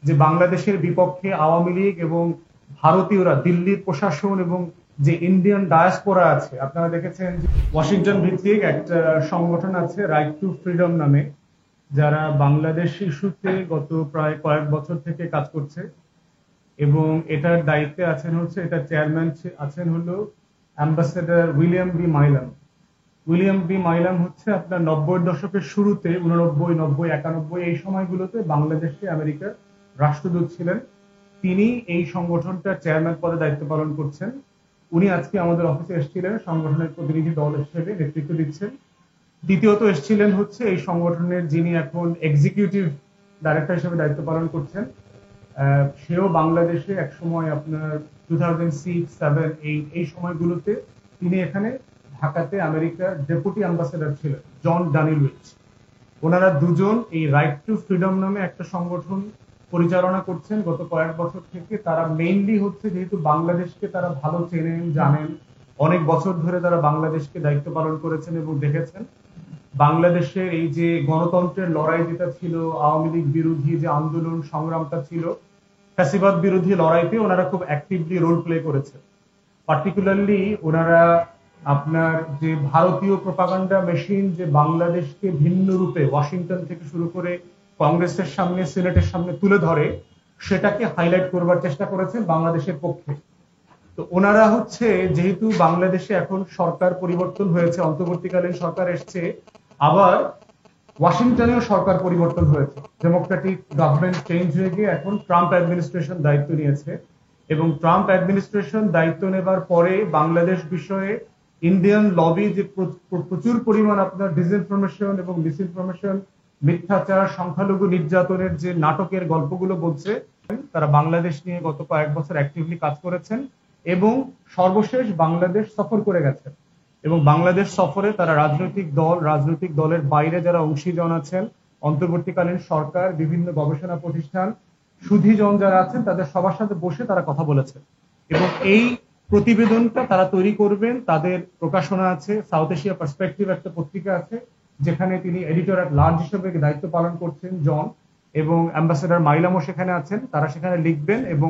যে বাংলাদেশের বিপক্ষে আওয়ামী লীগ এবং ভারতীয়রা দিল্লির প্রশাসন এবং যে ইন্ডিয়ান ডায়াসপোরা আছে, আপনারা দেখেছেন যে ওয়াশিংটন ভিত্তিক একটা সংগঠন আছে রাইট টু ফ্রিডম নামে, যারা বাংলাদেশ ইস্যুতে গত প্রায় কয়েক বছর থেকে কাজ করছে। এবং এটার দায়িত্বে আছেন হচ্ছে, এটা চেয়ারম্যান আছেন হলো ambassador William B Milam. William B Milam হচ্ছে আপনার 90-এর দশকের শুরুতে 89, 90, 91 এই সময়গুলোতে বাংলাদেশে আমেরিকার রাষ্ট্রদূত ছিলেন। তিনি এই সংগঠনটার চেয়ারম্যান পদে দায়িত্ব পালন করছেন। উনি আজকে আমাদের অফিসে এসেছিলেন সংগঠনের প্রতিনিধি দল হিসেবে নেতৃত্ব দিচ্ছেন। দ্বিতীয়ত এসেছিলেন হচ্ছে এই সংগঠনের যিনি এখন এক্সিকিউটিভ ডাইরেক্টর হিসেবে দায়িত্ব পালন করছেন, সেও বাংলাদেশে এক সময় আপনার 2006, 7, 8 এই সময়গুলোতে তিনি এখানে ঢাকাতে আমেরিকার ডেপুটি অ্যাম্বাসেডর ছিলেন, জন ডানিলুইচ। ওনারা দুজন এই রাইট টু ফ্রিডম নামে একটা সংগঠন পরিচালনা করছেন গত কয়েক বছর থেকে। তারা মেইনলি হচ্ছে, যেহেতু বাংলাদেশকে তারা ভালো চেনেন জানেন, অনেক বছর ধরে তারা বাংলাদেশকে দায়িত্ব পালন করেছেন এবং দেখেছেন বাংলাদেশের এই যে গণতন্ত্রের লড়াই যেটা ছিল, আওয়ামী লীগ বিরোধী যে আন্দোলন সংগ্রামটা ছিল, ফ্যাসিবাদ বিরোধী লড়াইতে ওনারা খুব অ্যাক্টিভলি রোল প্লে করেছে। পার্টিকুলারলি ওনারা আপনার যে ভারতীয় প্রোপাগান্ডা মেশিন যে বাংলাদেশকে ভিন্ন রূপে ওয়াশিংটন থেকে শুরু করে কংগ্রেসের সামনে, সিনেটের সামনে তুলে ধরে, সেটাকে হাইলাইট করবার চেষ্টা করেছেন বাংলাদেশের পক্ষে। তো ওনারা হচ্ছে, যেহেতু বাংলাদেশে এখন সরকার পরিবর্তন হয়েছে, অন্তর্বর্তীকালীন সরকার এসছে, আবার ওয়াশিংটনেও সরকার পরিবর্তন হয়েছে, ডেমোক্রেটিক গভর্নমেন্ট চেঞ্জ হয়ে গিয়ে এখন ট্রাম্প অ্যাডমিনিস্ট্রেশন দায়িত্ব নিয়েছে। এবং ট্রাম্প অ্যাডমিনিস্ট্রেশন দায়িত্ব নেবার পরে বাংলাদেশ বিষয়ে ইন্ডিয়ান লবি যে প্রচুর পরিমাণ আপনার ডিসইনফরমেশন এবং মিসইনফরমেশন, মিথ্যাচার, সংখ্যালঘু নির্যাতনের যে নাটকের গল্পগুলো বলছে, তারা বাংলাদেশ নিয়ে গত কয়েক বছর অ্যাক্টিভলি কাজ করেছেন এবং সর্বশেষ বাংলাদেশ সফর করে গেছেন। এবং বাংলাদেশ সফরে তারা রাজনৈতিক দলের বাইরে যারা অংশীজন আছেন, অন্তর্বর্তীকালীন সরকার, বিভিন্ন গবেষণা প্রতিষ্ঠান, সুধীজন যারা আছেন, তাদের সবার সাথে বসে তারা কথা বলেছেন। এবং এই প্রতিবেদনটা তারা তৈরি করবেন। তাদের প্রকাশনা আছে, সাউথ এশিয়া পার্সপেক্টিভ একটা পত্রিকা আছে, যেখানে তিনি এডিটর অ্যাট লার্জ হিসেবে দায়িত্ব পালন করছেন জন, এবং অ্যাম্বাসেডর মাইলামও সেখানে আছেন। তারা সেখানে লিখবেন এবং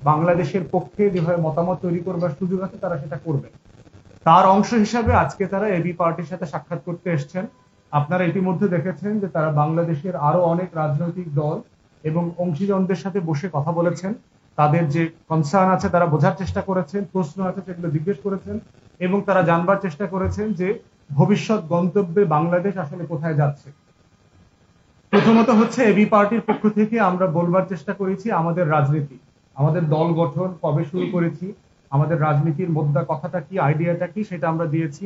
বাংলাদেশের পক্ষে যেভাবে মতামত তৈরি করবার সুযোগ আছে তারা সেটা করবেন। তার অংশ হিসাবে আজকে তারা এবি পার্টির সাথে সাক্ষাৎ করতে এসছেন। আপনারা ইতিমধ্যে দেখেছেন যে তারা বাংলাদেশের আরো অনেক রাজনৈতিক দল এবং অংশীজনদের সাথে বসে কথা বলেছেন। তাদের যে কনসার্ন আছে তারা বোঝার চেষ্টা করেছেন, প্রশ্ন আছে সেগুলো জিজ্ঞেস করেছেন, এবং তারা জানবার চেষ্টা করেছেন যে ভবিষ্যৎ গন্তব্যে বাংলাদেশ আসলে কোথায় যাচ্ছে। প্রথমত হচ্ছে, এবি পার্টির পক্ষ থেকে আমরা বলবার চেষ্টা করেছি আমাদের রাজনীতি, আমাদের দল গঠন কবে শুরু করেছি, আমাদের রাজনীতির মোদ্দা কথাটা কি, আইডিয়াটা কি, সেটা আমরা দিয়েছি।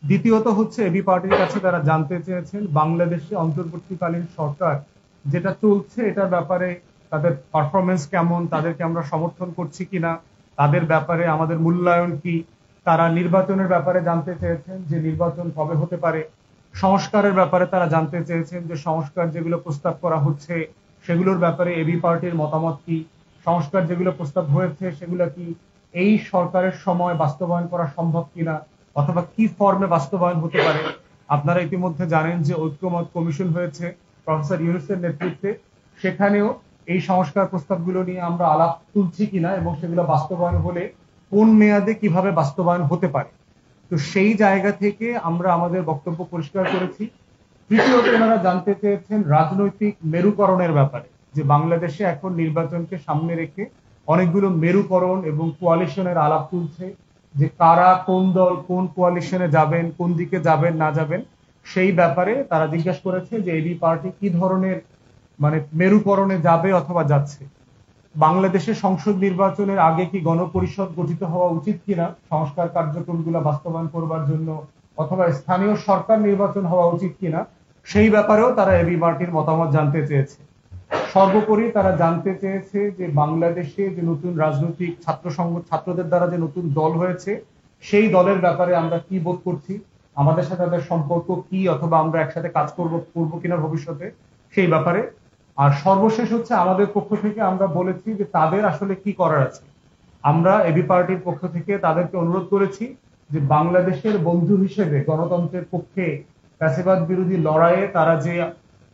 দ্বিতীয়ত হচ্ছে, এবি পার্টির কাছে তারা জানতে চেয়েছেন বাংলাদেশে অন্তর্বর্তীকালীন সরকার যেটা চলছে এটার ব্যাপারে তাদের পারফরমেন্স কেমন, তাদেরকে আমরা সমর্থন করছি কিনা, তাদের ব্যাপারে আমাদের মূল্যায়ন কি। তারা নির্বাচনের ব্যাপারে জানতে চেয়েছেন যে নির্বাচন কবে হতে পারে। সংস্কারের ব্যাপারে তারা জানতে চেয়েছেন যে সংস্কার যেগুলো প্রস্তাব করা হচ্ছে সেগুলোর ব্যাপারে এবি পার্টির মতামত কি, সংস্কার যেগুলো প্রস্তাব হয়েছে সেগুলো কি এই সরকারের সময় বাস্তবায়ন করা সম্ভব কিনা, অথবা কি ফর্মে বাস্তবায়ন হতে পারে। আপনারা ইতিমধ্যে জানেন যে ঐক্যমত কমিশন হয়েছে প্রফেসর ইউনূসের নেতৃত্বে, সেখানেও এই সংস্কার প্রস্তাবগুলো নিয়ে আমরা আলাপ তুলছি কিনা এবং সেগুলো বাস্তবায়ন হলে কোন মেয়াদে কিভাবে বাস্তবায়ন হতে পারে। তো সেই জায়গা থেকে আমরা আমাদের বক্তব্য পরিষ্কার করেছি। তৃতীয়ত ওনারা জানতে চেয়েছেন রাজনৈতিক মেরুকরণের ব্যাপারে, যে বাংলাদেশে এখন নির্বাচনকে সামনে রেখে অনেকগুলো মেরুকরণ এবং কোয়ালিশনের আলাপ তুলছে, যে কারা কোন দল কোন কোয়ালিশনে যাবেন, কোন দিকে যাবেন না যাবেন, সেই ব্যাপারে তারা জিজ্ঞাসা করেছে যে এবি পার্টি কি ধরনের মেরুকরণে যাবে অথবা যাচ্ছে। বাংলাদেশের সংসদ নির্বাচনের আগে কি গণপরিষদ গঠিত হওয়া উচিত কিনা সংস্কার কার্যক্রমগুলো বাস্তবায়ন করবার জন্য, অথবা স্থানীয় সরকার নির্বাচন হওয়া উচিত কিনা, সেই ব্যাপারেও তারা এবি পার্টির মতামত জানতে চেয়েছে। সর্বোপরি তারা জানতে চেয়েছে যে বাংলাদেশে যে নতুন রাজনৈতিক ছাত্রদের দ্বারা যে নতুন দল হয়েছে সেই দলের ব্যাপারে আমরা কি বোধ করছি, আমাদের সাথে তাদের সম্পর্ক কি, অথবা আমরা একসাথে কাজ করবো কিনা ভবিষ্যতে, সেই ব্যাপারে। আর সর্বশেষ হচ্ছে, আমাদের পক্ষ থেকে আমরা বলেছি যে তাদের আসলে কি করার আছে। আমরা এবি পার্টির পক্ষ থেকে তাদেরকে অনুরোধ করেছি যে বাংলাদেশের বন্ধু হিসেবে গণতন্ত্রের পক্ষে ফ্যাসিবাদ বিরোধী লড়াইয়ে তারা যে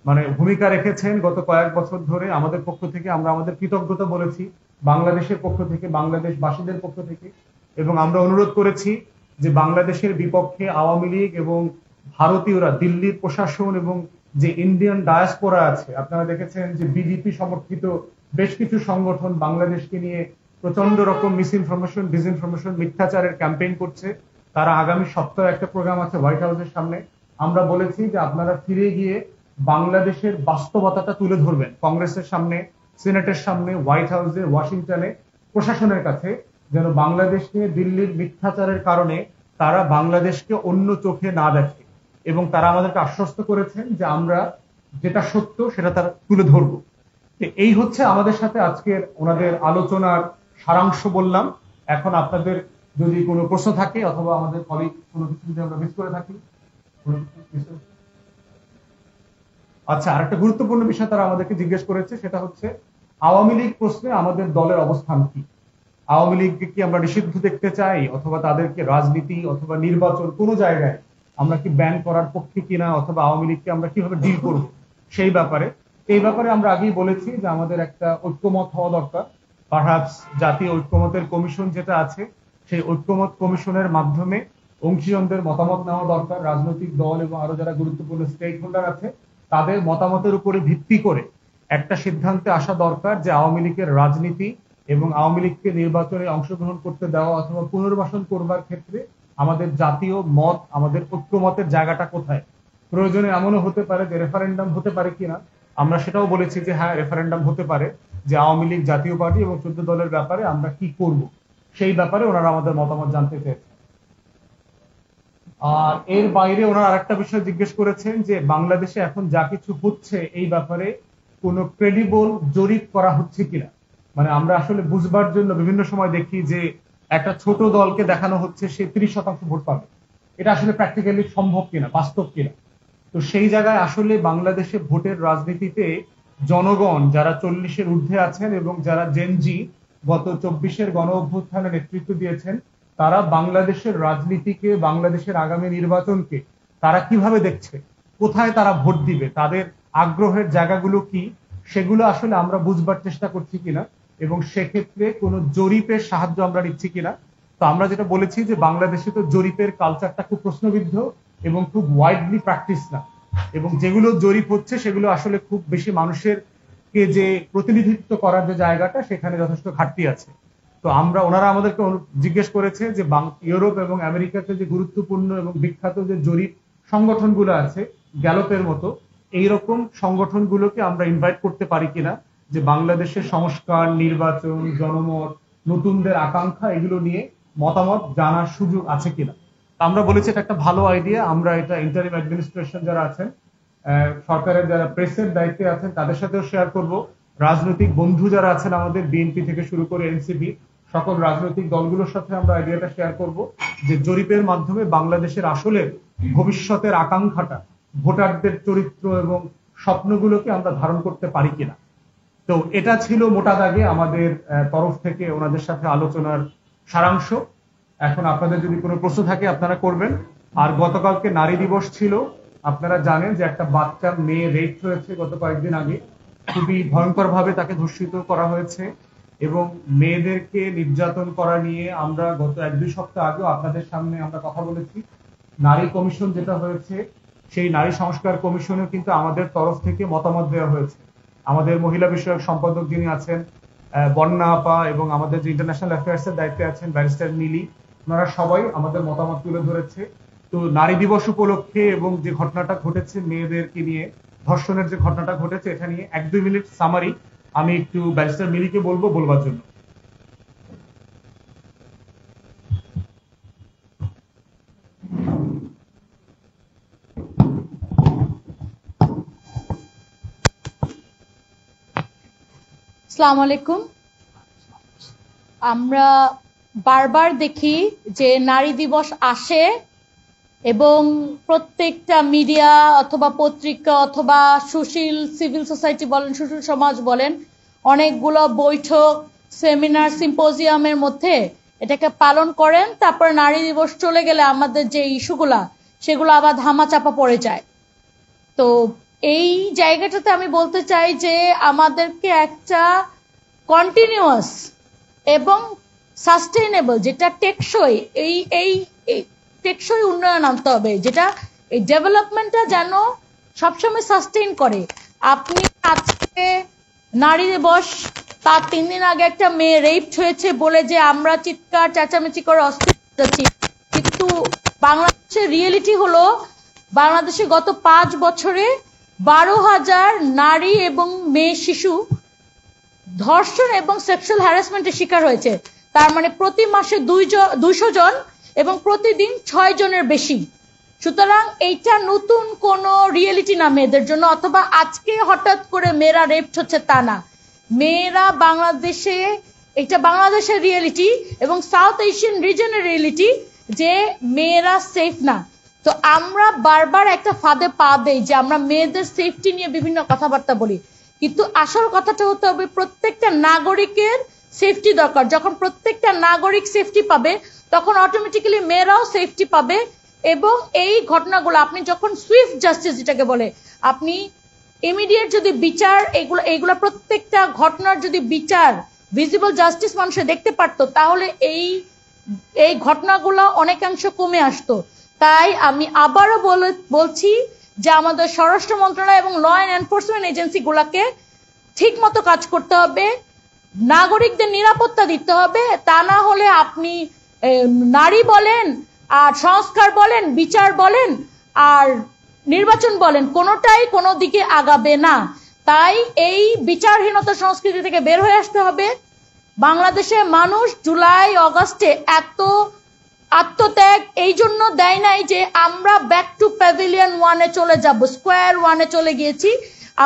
মানে ভূমিকা রেখেছেন গত কয়েক বছর ধরে। আমাদের পক্ষ থেকে আমরা আমাদের কৃতজ্ঞতা বলেছি, বাংলাদেশের পক্ষ থেকে, বাংলাদেশবাসীদের পক্ষ থেকে, এবং আমরা অনুরোধ করেছি যে বাংলাদেশের বিপক্ষে আওয়ামী লীগ এবং ভারতীয়রা, দিল্লির প্রশাসন এবং যে ইন্ডিয়ান ডায়াসপোরা আছে, আপনারা দেখেছেন যে বিজেপি সমর্থিত বেশ কিছু সংগঠন বাংলাদেশকে নিয়ে প্রচন্ড রকম মিস ইনফরমেশন, ডিসইনফরমেশন, মিথ্যাচারের ক্যাম্পেইন করছে। তারা আগামী সপ্তাহে একটা প্রোগ্রাম আছে হোয়াইট হাউসের সামনে। আমরা বলেছি যে আপনারা ফিরে গিয়ে বাংলাদেশের বাস্তবতাটা তুলে ধরবেন কংগ্রেসের সামনে, সিনেটের সামনে, হোয়াইট হাউসে, ওয়াশিংটনে, প্রশাসনের কাছে, যেন বাংলাদেশ নিয়ে দিল্লির মিথ্যাচারের কারণে তারা বাংলাদেশকে অন্য চোখে না দেখে। এবং তারা আমাদেরকে আশ্বস্ত করেছেন যে আমরা যেটা সত্য সেটা তারা তুলে ধরবো। এই হচ্ছে আমাদের সাথে আজকের ওনাদের আলোচনার সারাংশ বললাম। এখন আপনাদের যদি কোনো প্রশ্ন থাকে অথবা আমাদের কলিগ কোনো কিছু যদি আমরা মিস করে থাকি। আচ্ছা, আরেকটা গুরুত্বপূর্ণ বিষয় তারা আমাদেরকে জিজ্ঞেস করেছে, সেটা হচ্ছে আওয়ামী লীগ প্রশ্নে আমাদের দলের অবস্থান কি। আওয়ামী লীগকে কি আমরা নিষিদ্ধ দেখতে চাই, অথবা তাদেরকে রাজনীতি অথবা নির্বাচন কোনো জায়গায় আমরা কি ব্যান করার পক্ষে কিনা, অথবা আওয়ামী লীগকে আমরা কিভাবে ডিল করব সেই ব্যাপারে। এই ব্যাপারে আমরা আগেই বলেছি যে আমাদের একটা ঐক্যমত হওয়া দরকার। পারহ্যাপস জাতীয় ঐক্যমতের কমিশন যেটা আছে, সেই ঐক্যমত কমিশনের মাধ্যমে অংশীজনদের মতামত নেওয়া দরকার। রাজনৈতিক দল এবং আরো যারা গুরুত্বপূর্ণ স্টেক হোল্ডার আছে তাদের মতামতের উপরে ভিত্তি করে একটা সিদ্ধান্তে আসা দরকার যে আওয়ামী লীগের রাজনীতি এবং আওয়ামী লীগকে নির্বাচনে অংশগ্রহণ করতে দেওয়া অথবা পুনর্বাসন করবার ক্ষেত্রে আমাদের জাতীয় মত, আমাদের ঐক্যমতের জায়গাটা কোথায়। প্রয়োজনে এমনও হতে পারে যে রেফারেন্ডাম হতে পারে কিনা। আমরা সেটাও বলেছি যে হ্যাঁ, রেফারেন্ডাম হতে পারে, যে আওয়ামী লীগ জাতীয় পার্টি এবং 14 দলের ব্যাপারে আমরা কি করব সেই ব্যাপারে ওনারা আমাদের মতামত জানতে চেয়েছেন। আর এর বাইরে ওনারা আরেকটা বিষয় জিজ্ঞেস করেছেন যে বাংলাদেশে এখন যা কিছু হচ্ছে এই ব্যাপারে কোনো ক্রেডিবল জরিপ করা হচ্ছে কিনা। মানে আমরা আসলে বুঝবার জন্য বিভিন্ন সময় দেখি যে একটা ছোট দলকে দেখানো হচ্ছে সে 30% ভোট পাবে। এটা আসলে প্র্যাকটিক্যালি সম্ভব কিনা, বাস্তব কিনা। তো সেই জায়গায় আসলে বাংলাদেশে ভোটের রাজনীতিতে জনগণ যারা 40-এর ঊর্ধ্বে আছেন এবং যারা জেনজি গত 24-এর গণ অভ্যুত্থানে নেতৃত্ব দিয়েছেন, তারা বাংলাদেশের রাজনীতিকে, বাংলাদেশের আগামী নির্বাচনকে তারা কিভাবে দেখছে, কোথায় তারা ভোট দিবে, তাদের আগ্রহের জায়গাগুলো কি, সেগুলো আসলে আমরা বুঝবার চেষ্টা করছি কিনা এবং সেক্ষেত্রে কোনো জরিপের সাহায্য আমরা নিচ্ছি কিনা। তো আমরা যেটা বলেছি যে বাংলাদেশে তো জরিপের কালচারটা খুব প্রশ্নবিদ্ধ এবং খুব ওয়াইডলি প্র্যাকটিস না, এবং যেগুলো জরিপ হচ্ছে সেগুলো আসলে খুব বেশি মানুষের কে যে প্রতিনিধিত্ব করার যে জায়গাটা সেখানে যথেষ্ট ঘাটতি আছে। তো ওনারা আমাদেরকে জিজ্ঞেস করেছে যে ইউরোপ এবং আমেরিকাতে যে গুরুত্বপূর্ণ এবং বিখ্যাত যে জরিপ সংগঠনগুলো আছে, গ্যালোপের মতো, এইরকম সংগঠনগুলোকে আমরা ইনভাইট করতে পারি কিনা, যে বাংলাদেশের সংস্কার, নির্বাচন, জনমত, নতুনদের আকাঙ্ক্ষা, এগুলো নিয়ে মতামত জানার সুযোগ আছে কিনা। আমরা বলেছি এটা একটা ভালো আইডিয়া। আমরা এটা ইন্টারিম অ্যাডমিনিস্ট্রেশন যারা আছেন, সরকারের যারা প্রেসের দায়িত্বে আছেন তাদের সাথেও শেয়ার করব। রাজনৈতিক বন্ধু যারা আছেন আমাদের, বিএনপি থেকে শুরু করে এনসিপি, সকল রাজনৈতিক দলগুলোর সাথে আমরা আইডিয়াটা শেয়ার করব যে জরিপের মাধ্যমে বাংলাদেশের আসলে ভবিষ্যতের আকাঙ্ক্ষাটা, ভোটারদের চরিত্র এবং স্বপ্নগুলোকে আমরা ধারণ করতে পারি কিনা। তো এটা ছিল মোটা দাগে আমাদের তরফ থেকে ওনাদের সাথে আলোচনার সারাংশ। এখন আপনাদের যদি কোনো প্রশ্ন থাকে আপনারা করবেন। আর গতকালকে নারী দিবস ছিল। আপনারা জানেন যে একটা বাচ্চা মেয়ে রেপ হয়েছে গত কয়েকদিন আগে, খুবই ভয়ঙ্কর ভাবে তাকে ধর্ষিত করা হয়েছে। এবং মেয়েদেরকে নির্যাতন করা নিয়ে আমরা গত 1-2 সপ্তাহ আগেও আপনাদের সামনে আমরা কথা বলেছি। নারী কমিশন যেটা হয়েছে, সেই নারী সংস্কার কমিশনেও কিন্তু আমাদের তরফ থেকে মতামত দেওয়া হয়েছে। আমাদের মহিলা বিষয়ক সম্পাদক যিনি আছেন বন্যা আপা, এবং আমাদের যে ইন্টারন্যাশনাল অ্যাফেয়ার্স এর দায়িত্বে আছেন ব্যারিস্টার মিলি, ওনারা সবাই আমাদের মতামত তুলে ধরেছে। তো নারী দিবস উপলক্ষে এবং যে ঘটনাটা ঘটেছে মেয়েদেরকে নিয়ে, ধর্ষণের যে ঘটনাটা ঘটেছে, এটা নিয়ে 1-2 মিনিট সামারি আমি একটু ব্যারিস্টার মিলিকে বলবার জন্য। আসসালামু আলাইকুম। আমরা বারবার দেখি যে নারী দিবস আসে এবং প্রত্যেকটা মিডিয়া অথবা পত্রিকা অথবা সুশীল সিভিল সোসাইটি বলেন, সুশীল সমাজ বলেন, অনেকগুলো বৈঠক, সেমিনার, সিম্পোজিয়ামের মধ্যে এটাকে পালন করেন। তারপর নারী দিবস চলে গেলে আমাদের যে ইস্যুগুলা সেগুলো আবার ধামাচাপা পড়ে যায়। তো এই জায়গাটাতে আমি বলতে চাই যে আমাদেরকে একটা কন্টিনিউয়াস এবং সাস্টেইনেবল, যেটা টেকসই, এই এই এই টেকসই উন্নয়ন আনতে হবে, যেটা এই ডেভেলপমেন্টটা যেন সবসময় সাস্টেইন করে। আপনি আজকে নারী দিবস, তার 3 দিন আগে একটা মেয়ে রেপ হয়েছে বলে যে আমরা চিৎকার চেঁচামেচি করে অস্থির হচ্ছি, কিন্তু বাংলাদেশের রিয়েলিটি হলো বাংলাদেশে গত 5 বছরে 12,000 নারী এবং মেয়ে শিশু ধর্ষণ এবং সেক্সুয়াল হ্যারাসমেন্টের শিকার হয়েছে। তার মানে প্রতি মাসে 200 জন এবং প্রতিদিন 6 জনের বেশি। সুতরাং এইটা নতুন কোনো রিয়েলিটি না মেয়েদের জন্য, অথবা আজকে হঠাৎ করে মেয়েরা রেপ হচ্ছে তা না। মেয়েরা বাংলাদেশে, এটা বাংলাদেশের রিয়েলিটি এবং সাউথ এশিয়ান রিজনের রিয়েলিটি যে মেয়েরা সেফ না। তো আমরা বারবার একটা ফাঁদে পা দেই যে আমরা মেয়েদের সেফটি নিয়ে বিভিন্ন কথাবার্তা বলি, কিন্তু আসল কথাটা হতে হবে প্রত্যেকটা নাগরিকের সেফটি দরকার। যখন প্রত্যেকটা নাগরিক সেফটি পাবে তখন অটোমেটিক্যালি মেয়েরাও সেফটি পাবে। এবং এই ঘটনাগুলো আপনি যখন সুইফট জাস্টিস যেটাকে বলে, আপনি ইমিডিয়েট যদি বিচার, এইগুলা প্রত্যেকটা ঘটনার যদি বিচার, ভিজিবল জাস্টিস মানুষে দেখতে পারতো, তাহলে এই ঘটনাগুলো অনেকাংশ কমে আসতো। তাই আমি আবারও বলছি যে আমাদের স্বরাষ্ট্র মন্ত্রণালয় এবং ল অ্যান্ড এনফোর্সমেন্ট এজেন্সি গুলাকে ঠিক মতো কাজ করতে হবে, নাগরিকদের নিরাপত্তা দিতে হবে। তা না হলে আপনি নারী বলেন আর সংস্কার বলেন, বিচার বলেন আর নির্বাচন বলেন, কোনোটাই কোনো দিকে আগাবে না। তাই এই বিচারহীনতা সংস্কৃতি থেকে বের হয়ে আসতে হবে। বাংলাদেশের মানুষ জুলাই অগাস্টে এত আত্মত্যাগ এই জন্য দেয় নাই যে আমরা ব্যাক টু প্যাভিলিয়ন 1-এ চলে যাব, স্কোয়ার 1-এ চলে গিয়েছি।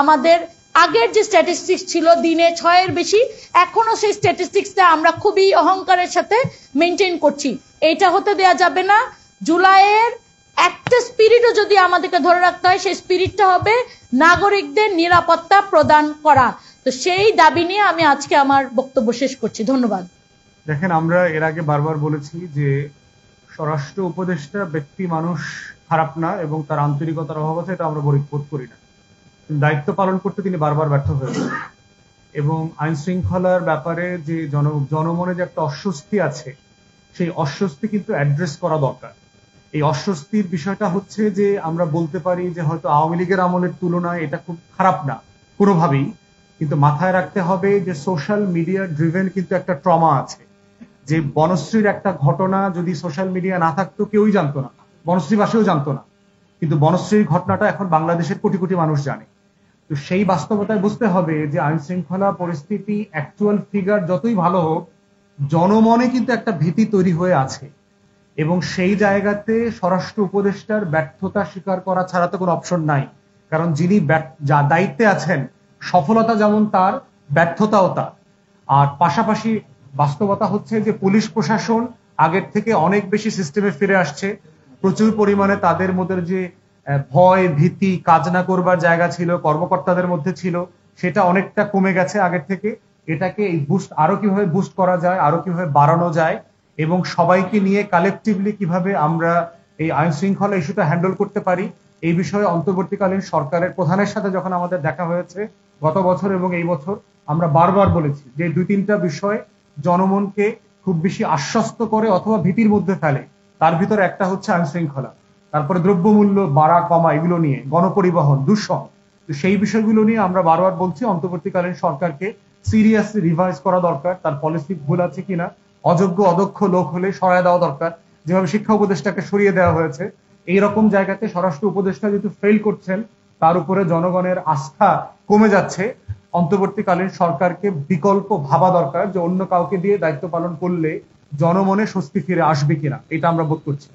আমাদের আগের যে স্ট্যাটিস্টিক্স ছিল দিনে 6-এর বেশি, এখনো সেই স্ট্যাটিস্টিক্সটা আমরা খুবই অহংকারের সাথে মেনটেন করছি। এইটা হতে দেয়া যাবে না। জুলাইয়ের একটা স্পিরিটও যদি আমাদেরকে ধরে রাখতে হয়, সেই স্পিরিটটা হবে নাগরিকদের নিরাপত্তা প্রদান করা। তো সেই দাবি নিয়ে আমি আজকে আমার বক্তব্য শেষ করছি। ধন্যবাদ। দেখেন, আমরা এর আগে বারবার বলেছি যে স্বরাষ্ট্র উপদেষ্টা ব্যক্তি মানুষ খারাপ না এবং তার আন্তরিকতার অভাব আছে, এটা আমরা বোধ করি না। দায়িত্ব পালন করতে তিনি বারবার ব্যর্থ হয়েছেন এবং আইন শৃঙ্খলার ব্যাপারে যে জনমনে যে একটা অস্বস্তি আছে, সেই অস্বস্তি কিন্তু অ্যাড্রেস করা দরকার। এই অস্বস্তির বিষয়টা হচ্ছে যে আমরা বলতে পারি যে হয়তো আওয়ামী লীগের আমলের তুলনায় এটা খুব খারাপ না কোনোভাবেই, কিন্তু মাথায় রাখতে হবে যে সোশ্যাল মিডিয়া ড্রিভেন কিন্তু একটা ট্রমা আছে। যে বনশ্রীর একটা ঘটনা যদি সোশ্যাল মিডিয়া না থাকতো কেউই জানতো না, বনশ্রীবাসীও জানতো না, কিন্তু বনশ্রীর ঘটনাটা এখন বাংলাদেশের কোটি কোটি মানুষ জানে। তো সেই বাস্তবতায় বুঝতে হবে যে আইন শৃঙ্খলা পরিস্থিতি অ্যাকচুয়াল ফিগার যতই ভালো হোক, জনমনে কিন্তু একটা ভীতি তৈরি হয়ে আছে এবং সেই জায়গাতে স্বরাষ্ট্র উপদেষ্টার ব্যর্থতা স্বীকার করা ছাড়া তো কোনো অপশন নাই। কারণ যিনি যা দায়িত্বে আছেন, সফলতা যেমন তার, ব্যর্থতাও তার। আর পাশাপাশি বাস্তবতা হচ্ছে যে পুলিশ প্রশাসন আগের থেকে অনেক বেশি সিস্টেমে ফিরে আসছে। প্রচুর পরিমাণে তাদের মধ্যে যে ভয় ভীতি, কাজ না করবার জায়গা ছিল কর্মকর্তাদের মধ্যে ছিল, সেটা অনেকটা কমে গেছে আগের থেকে। এটাকে এই বুস্ট আরো কিভাবে বুস্ট করা যায়, আরো কিভাবে বাড়ানো যায় এবং সবাইকে নিয়ে কালেকটিভলি কিভাবে আমরা এই আইন শৃঙ্খলা ইস্যুটা হ্যান্ডেল করতে পারি, এই বিষয়ে অন্তর্বর্তীকালীন সরকারের প্রধানের সাথে যখন আমাদের দেখা হয়েছে গত বছর এবং এই বছর, আমরা বারবার বলেছি যে 2-3টা বিষয় জনমনকে খুব বেশি আশ্বস্ত করে অথবা ভীতির মধ্যে ফেলে। তার ভিতরে একটা হচ্ছে আইন শৃঙ্খলা, তারপরে দ্রব্যমূল্য বাড়া কমা, এগুলো নিয়ে, গণপরিবহন, দূষণ। তো সেই বিষয়গুলো নিয়ে আমরা বারবার বলছি অন্তর্বর্তীকালীন সরকারকে সিরিয়াসলি রিভাইজ করা দরকার। তার পলিসি ভুল আছে কিনা, অযোগ্য অদক্ষ লোক হলে সরায় দেওয়া দরকার, যেভাবে শিক্ষা উপদেষ্টাকে সরিয়ে দেওয়া হয়েছে। এইরকম জায়গাতে স্বরাষ্ট্র উপদেষ্টা যেহেতু ফেল করছেন, তার উপরে জনগণের আস্থা কমে যাচ্ছে। অন্তর্বর্তীকালীন সরকারকে বিকল্প ভাবা দরকার যে অন্য কাউকে দিয়ে দায়িত্ব পালন করলে জনমনে স্বস্তি ফিরে আসবে কিনা, এটা আমরা বোধ করছি।